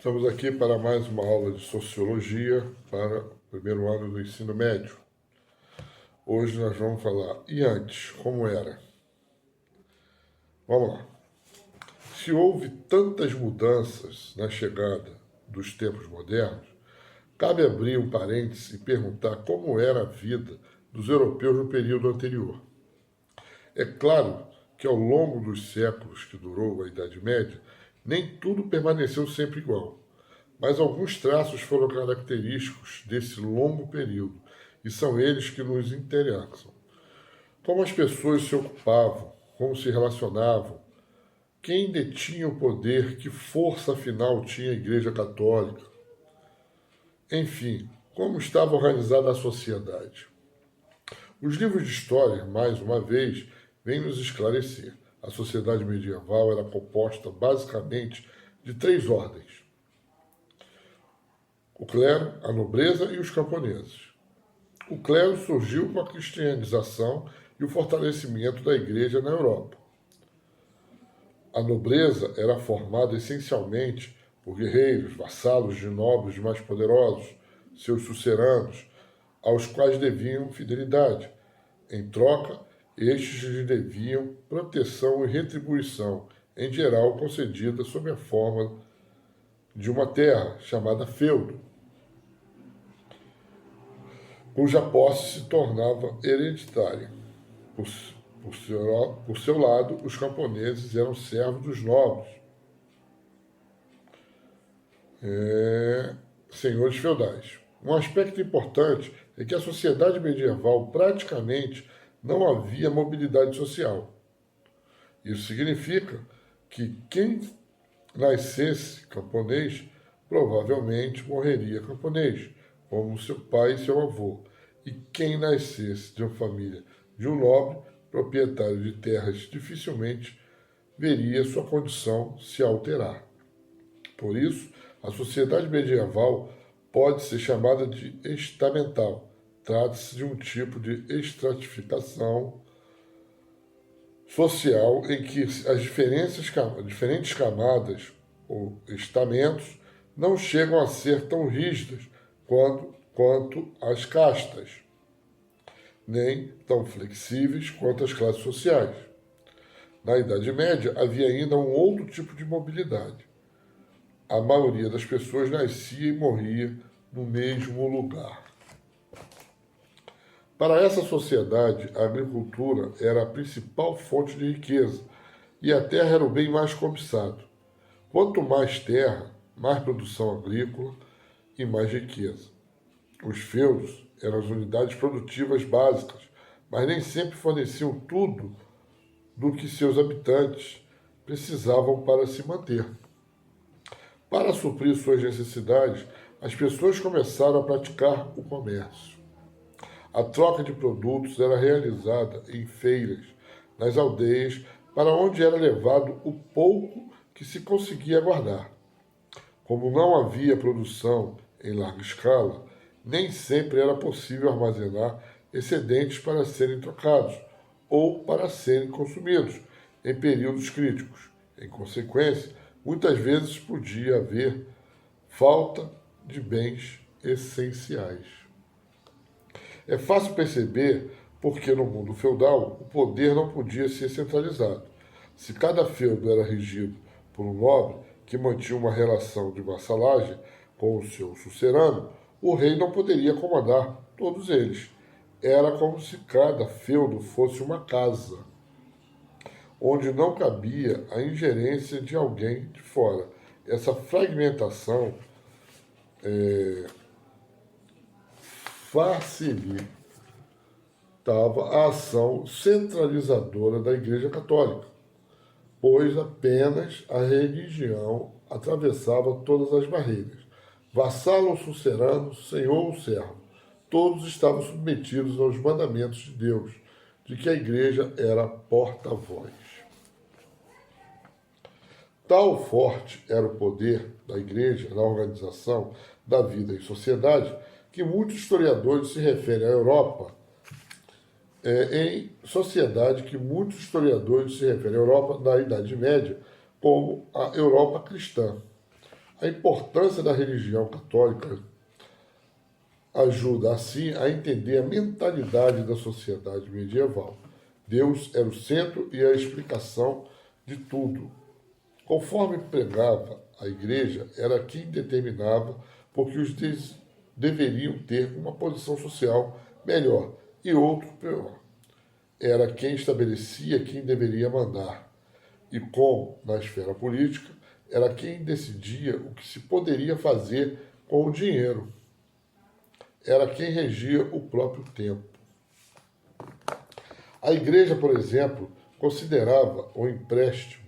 Estamos aqui para mais uma aula de Sociologia para o primeiro ano do ensino médio. Hoje nós vamos falar, e antes, como era? Vamos lá. Se houve tantas mudanças na chegada dos tempos modernos, cabe abrir um parêntese e perguntar como era a vida dos europeus no período anterior. É claro que ao longo dos séculos que durou a Idade Média, nem tudo permaneceu sempre igual. Mas alguns traços foram característicos desse longo período, e são eles que nos interessam. Como as pessoas se ocupavam, como se relacionavam, quem detinha o poder, que força afinal tinha a Igreja Católica. Enfim, como estava organizada a sociedade. Os livros de história, mais uma vez, vêm nos esclarecer. A sociedade medieval era composta basicamente de três ordens: o clero, a nobreza e os camponeses. O clero surgiu com a cristianização e o fortalecimento da igreja na Europa. A nobreza era formada essencialmente por guerreiros, vassalos de nobres mais poderosos, seus suceranos, aos quais deviam fidelidade. Em troca, estes lhes deviam proteção e retribuição, em geral concedida sob a forma de uma terra chamada feudo, cuja posse se tornava hereditária. Por seu lado, os camponeses eram servos dos nobres, senhores feudais. Um aspecto importante é que a sociedade medieval praticamente não havia mobilidade social. Isso significa que quem nascesse camponês provavelmente morreria camponês, como seu pai e seu avô, e quem nascesse de uma família de um nobre, proprietário de terras, dificilmente veria sua condição se alterar. Por isso, a sociedade medieval pode ser chamada de estamental. Trata-se de um tipo de estratificação social em que as diferentes camadas ou estamentos não chegam a ser tão rígidas quanto as castas, nem tão flexíveis quanto as classes sociais. Na Idade Média, havia ainda um outro tipo de mobilidade. A maioria das pessoas nascia e morria no mesmo lugar. Para essa sociedade, a agricultura era a principal fonte de riqueza e a terra era o bem mais cobiçado. Quanto mais terra, mais produção agrícola e mais riqueza. Os feudos eram as unidades produtivas básicas, mas nem sempre forneciam tudo do que seus habitantes precisavam para se manter. Para suprir suas necessidades, as pessoas começaram a praticar o comércio. A troca de produtos era realizada em feiras, nas aldeias, para onde era levado o pouco que se conseguia guardar. Como não havia produção em larga escala, nem sempre era possível armazenar excedentes para serem trocados ou para serem consumidos em períodos críticos. Em consequência, muitas vezes podia haver falta de bens essenciais. É fácil perceber porque no mundo feudal o poder não podia ser centralizado. Se cada feudo era regido por um nobre que mantinha uma relação de vassalagem com o seu sucerano, o rei não poderia comandar todos eles. Era como se cada feudo fosse uma casa, onde não cabia a ingerência de alguém de fora. Essa fragmentação facilitava a ação centralizadora da Igreja Católica, pois apenas a religião atravessava todas as barreiras. Vassalo ou sucerano, senhor ou servo, todos estavam submetidos aos mandamentos de Deus, de que a Igreja era porta-voz. Tal forte era o poder da Igreja na organização da vida em sociedade que muitos historiadores se referem à Europa da Idade Média como a Europa cristã. A importância da religião católica ajuda, assim, a entender a mentalidade da sociedade medieval. Deus era o centro e a explicação de tudo. Conforme pregava a igreja, era quem determinava porque os deveriam ter uma posição social melhor e outro pior. Era quem estabelecia quem deveria mandar. E como na esfera política, era quem decidia o que se poderia fazer com o dinheiro. Era quem regia o próprio tempo. A igreja, por exemplo, considerava o empréstimo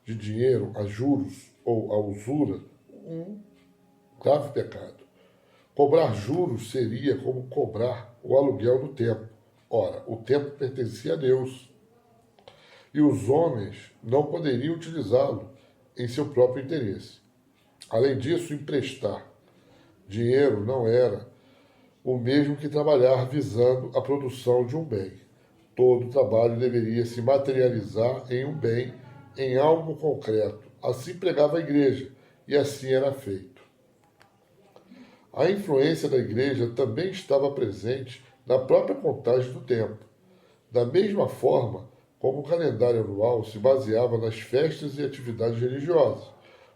de dinheiro a juros ou a usura um grave pecado. Cobrar juros seria como cobrar o aluguel do tempo. Ora, o tempo pertencia a Deus. E os homens não poderiam utilizá-lo em seu próprio interesse. Além disso, emprestar dinheiro não era o mesmo que trabalhar visando a produção de um bem. Todo trabalho deveria se materializar em um bem, em algo concreto. Assim pregava a igreja, e assim era feito. A influência da igreja também estava presente na própria contagem do tempo. Da mesma forma como o calendário anual se baseava nas festas e atividades religiosas,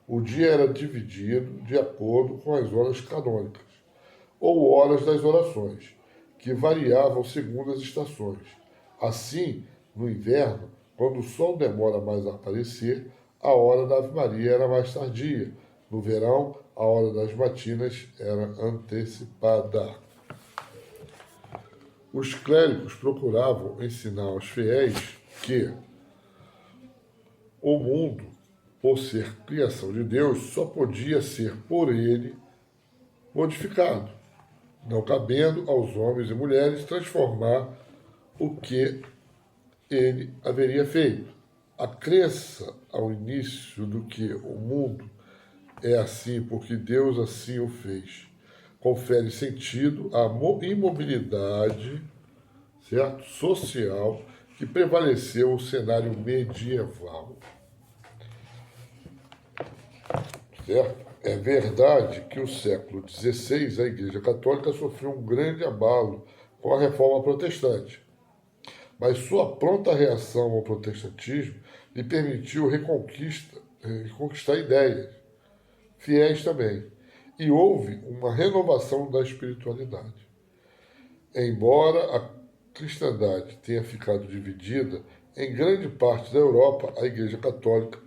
o dia era dividido de acordo com as horas canônicas, ou horas das orações, que variavam segundo as estações. Assim, no inverno, quando o sol demora mais a aparecer, a hora da Ave Maria era mais tardia. No verão, a hora das matinas era antecipada. Os clérigos procuravam ensinar aos fiéis que o mundo, por ser criação de Deus, só podia ser por ele modificado, não cabendo aos homens e mulheres transformar o que ele haveria feito. A crença ao início do que o mundo é assim porque Deus assim o fez confere sentido à imobilidade, certo? Social que prevaleceu no cenário medieval. Certo? É verdade que no século XVI a Igreja Católica sofreu um grande abalo com a Reforma Protestante, mas sua pronta reação ao protestantismo lhe permitiu reconquistar ideias, fiéis também, e houve uma renovação da espiritualidade. Embora a cristandade tenha ficado dividida, em grande parte da Europa a Igreja Católica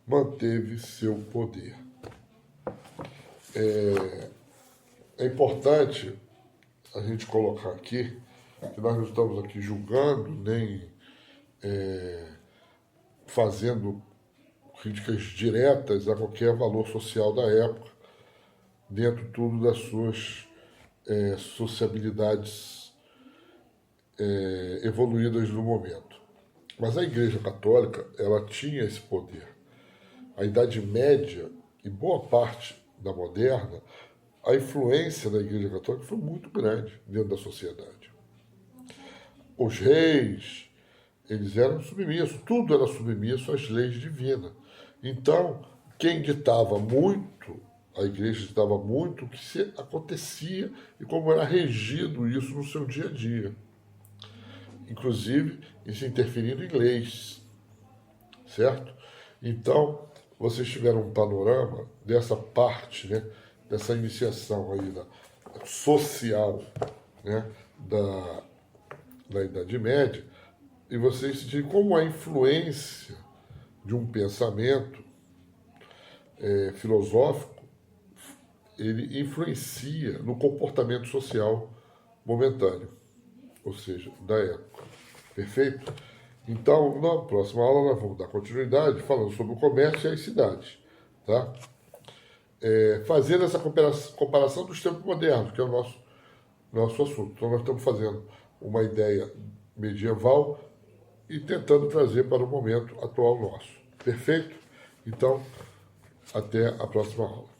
manteve seu poder. É importante a gente colocar aqui que nós não estamos aqui julgando, nem fazendo críticas diretas a qualquer valor social da época, dentro tudo das suas sociabilidades evoluídas no momento. Mas a Igreja Católica, ela tinha esse poder. A Idade Média e boa parte da moderna, a influência da Igreja Católica foi muito grande dentro da sociedade. Os reis, eles eram submissos, tudo era submisso às leis divinas. Então, quem ditava muito, a igreja ditava muito o que acontecia e como era regido isso no seu dia a dia. Inclusive, isso interferindo em leis, certo? Então, vocês tiveram um panorama dessa parte, né, dessa iniciação aí social, né, da Idade Média, e vocês sentirem como a influência de um pensamento filosófico ele influencia no comportamento social momentâneo, ou seja, da época. Perfeito? Então, na próxima aula nós vamos dar continuidade falando sobre o comércio e as cidades, tá? Fazendo essa comparação dos tempos modernos, que é o nosso assunto. Então, nós estamos fazendo uma ideia medieval e tentando trazer para o momento atual nosso. Perfeito? Então, até a próxima aula.